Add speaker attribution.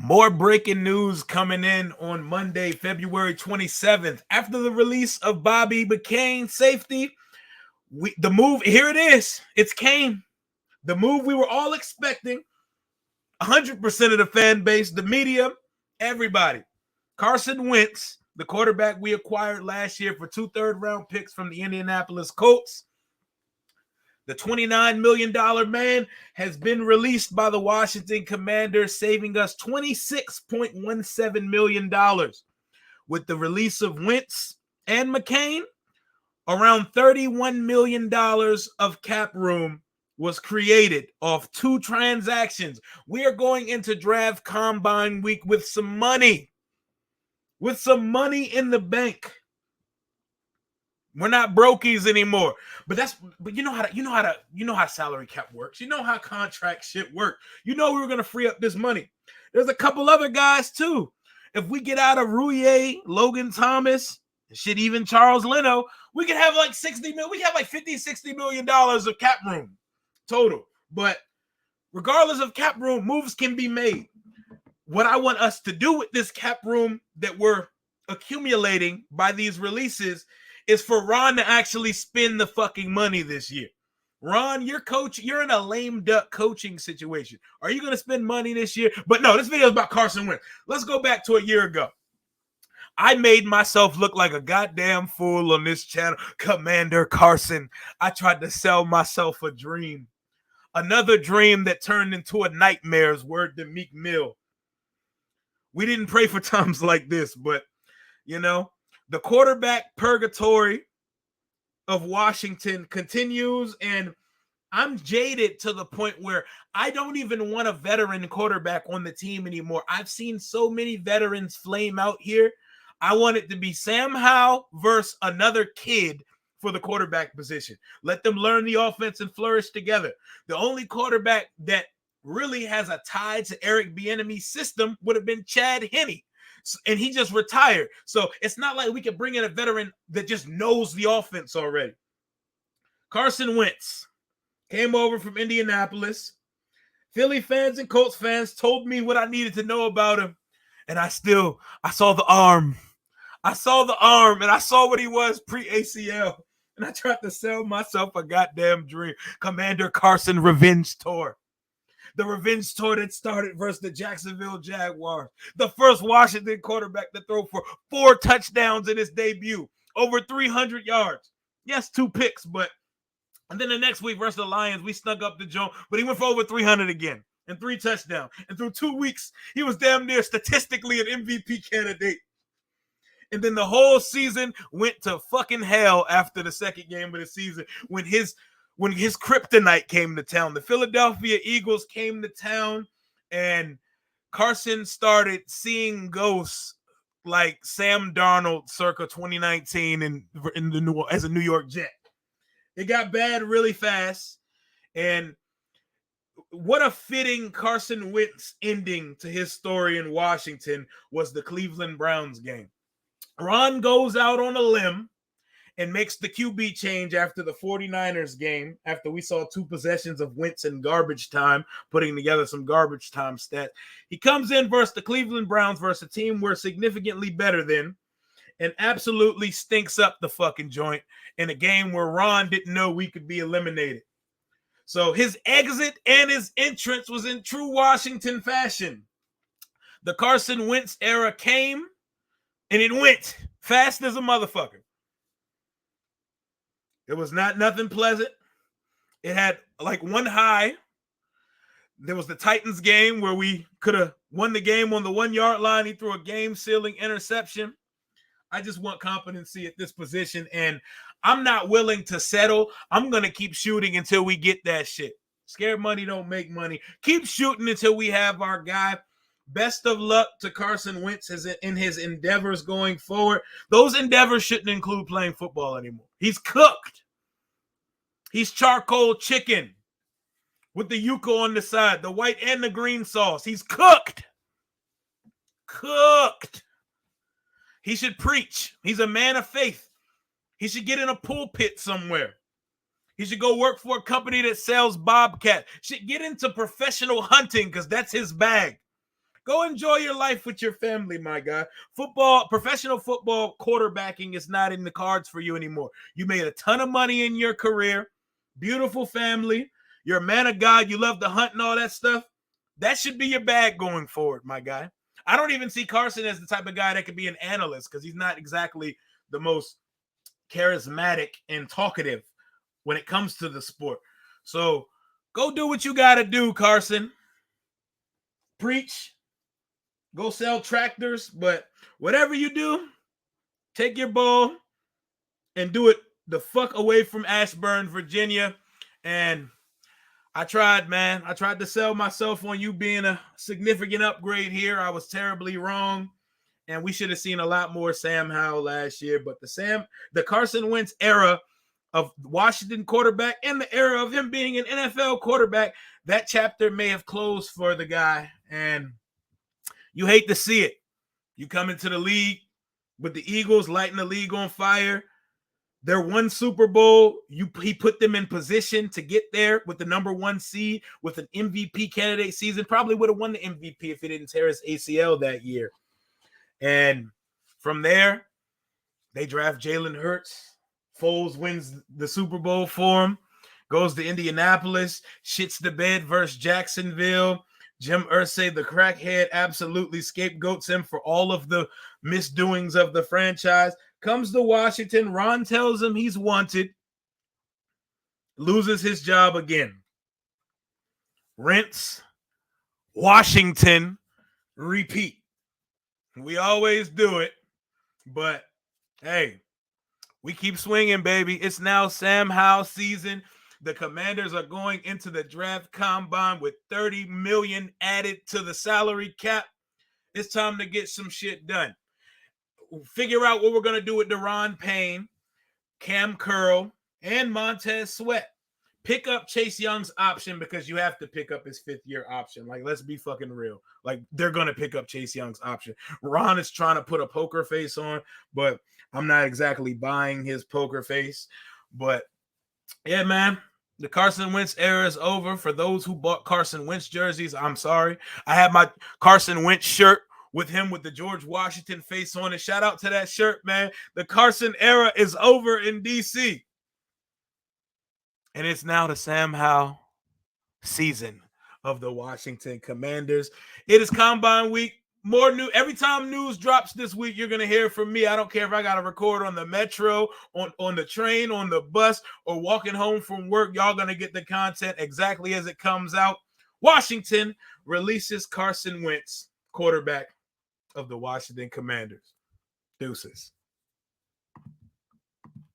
Speaker 1: More breaking news coming in on Monday, February 27th. After the release of Bobby McCain safety, the move, here it is. It's came. The move we were all expecting. 100% of the fan base, the media, everybody. Carson Wentz, the quarterback we acquired last year for 2 third-round picks from the Indianapolis Colts, the $29 million man has been released by the Washington Commanders, saving us $26.17 million. With the release of Wentz and McCain, around $31 million of cap room was created off 2 transactions. We are going into draft combine week with some money in the bank. We're not brokies anymore. But you know how salary cap works. You know how contract shit work. You know we were gonna free up this money. There's a couple other guys too. If we get out of Rouye, Logan Thomas, shit, even Charles Leno, we could have like 60 million. We have like $50-60 million of cap room total. But regardless of cap room, moves can be made. What I want us to do with this cap room that we're accumulating by these releases is for Ron to actually spend the fucking money this year. Ron, you're in a lame duck coaching situation. Are you going to spend money this year? But no, this video is about Carson Wentz. Let's go back to a year ago. I made myself look like a goddamn fool on this channel. Commander Carson. I tried to sell myself a dream. Another dream that turned into a nightmare's word to Meek Mill. We didn't pray for times like this, but, you know, the quarterback purgatory of Washington continues, and I'm jaded to the point where I don't even want a veteran quarterback on the team anymore. I've seen so many veterans flame out here. I want it to be Sam Howell versus another kid for the quarterback position. Let them learn the offense and flourish together. The only quarterback that really has a tie to Eric Bieniemy's system would have been Chad Henne. And he just retired. So it's not like we can bring in a veteran that just knows the offense already. Carson Wentz came over from Indianapolis. Philly fans and Colts fans told me what I needed to know about him. And I saw the arm. I saw the arm and I saw what he was pre-ACL. And I tried to sell myself a goddamn dream. Commander Carson Revenge Tour. The revenge tour that started versus the Jacksonville Jaguars. The first Washington quarterback to throw for 4 touchdowns in his debut. Over 300 yards. Yes, 2 picks, but... And then the next week versus the Lions, we snuck up the joint, but he went for over 300 again. And 3 touchdowns. And through 2 weeks, he was damn near statistically an MVP candidate. And then the whole season went to fucking hell after the second game of the season when his kryptonite came to town. The Philadelphia Eagles came to town, and Carson started seeing ghosts like Sam Darnold circa 2019 as a New York Jet. It got bad really fast, and what a fitting Carson Wentz ending to his story in Washington was the Cleveland Browns game. Ron goes out on a limb and makes the QB change after the 49ers game, after we saw 2 possessions of Wentz in garbage time, putting together some garbage time stats. He comes in versus the Cleveland Browns versus a team we're significantly better than and absolutely stinks up the fucking joint in a game where Ron didn't know we could be eliminated. So his exit and his entrance was in true Washington fashion. The Carson Wentz era came and it went fast as a motherfucker. It was nothing pleasant. It had like one high. There was the Titans game where we could have won the game on the 1-yard line. He threw a game-sealing interception. I just want competency at this position, and I'm not willing to settle. I'm going to keep shooting until we get that shit. Scared money don't make money. Keep shooting until we have our guy. Best of luck to Carson Wentz in his endeavors going forward. Those endeavors shouldn't include playing football anymore. He's cooked. He's charcoal chicken with the yuca on the side, the white and the green sauce. He's cooked. Cooked. He should preach. He's a man of faith. He should get in a pulpit somewhere. He should go work for a company that sells Bobcat. Should get into professional hunting because that's his bag. Go enjoy your life with your family, my guy. Football, professional football quarterbacking is not in the cards for you anymore. You made a ton of money in your career. Beautiful family. You're a man of God. You love to hunt and all that stuff. That should be your bag going forward, my guy. I don't even see Carson as the type of guy that could be an analyst because he's not exactly the most charismatic and talkative when it comes to the sport. So go do what you got to do, Carson. Preach. Go sell tractors, but whatever you do, take your ball and do it the fuck away from Ashburn, Virginia. And I tried, man. I tried to sell myself on you being a significant upgrade here. I was terribly wrong. And we should have seen a lot more Sam Howell last year. But the Carson Wentz era of Washington quarterback and the era of him being an NFL quarterback, that chapter may have closed for the guy. And you hate to see it. You come into the league with the Eagles, lighting the league on fire. Their one Super Bowl, he put them in position to get there with the number 1 seed with an MVP candidate season. Probably would have won the MVP if he didn't tear his ACL that year. And from there, they draft Jalen Hurts. Foles wins the Super Bowl for him. Goes to Indianapolis, shits the bed versus Jacksonville. Jim Irsay, the crackhead, absolutely scapegoats him for all of the misdoings of the franchise. Comes to Washington. Ron tells him he's wanted. Loses his job again. Rinse. Washington. Repeat. We always do it. But, hey, we keep swinging, baby. It's now Sam Howell season. The Commanders are going into the draft combine with $30 million added to the salary cap. It's time to get some shit done. Figure out what we're going to do with Deron Payne, Cam Curl, and Montez Sweat. Pick up Chase Young's option because you have to pick up his 5th-year option. Like, let's be fucking real. Like, they're going to pick up Chase Young's option. Ron is trying to put a poker face on, but I'm not exactly buying his poker face. But, yeah, man. The Carson Wentz era is over. For those who bought Carson Wentz jerseys, I'm sorry. I have my Carson Wentz shirt with him with the George Washington face on it. Shout out to that shirt, man. The Carson era is over in D.C. And it's now the Sam Howell season of the Washington Commanders. It is Combine Week. More news. Every time news drops this week, you're going to hear from me. I don't care if I got to record on the metro, on the train, on the bus, or walking home from work. Y'all going to get the content exactly as it comes out. Washington releases Carson Wentz, quarterback of the Washington Commanders. Deuces.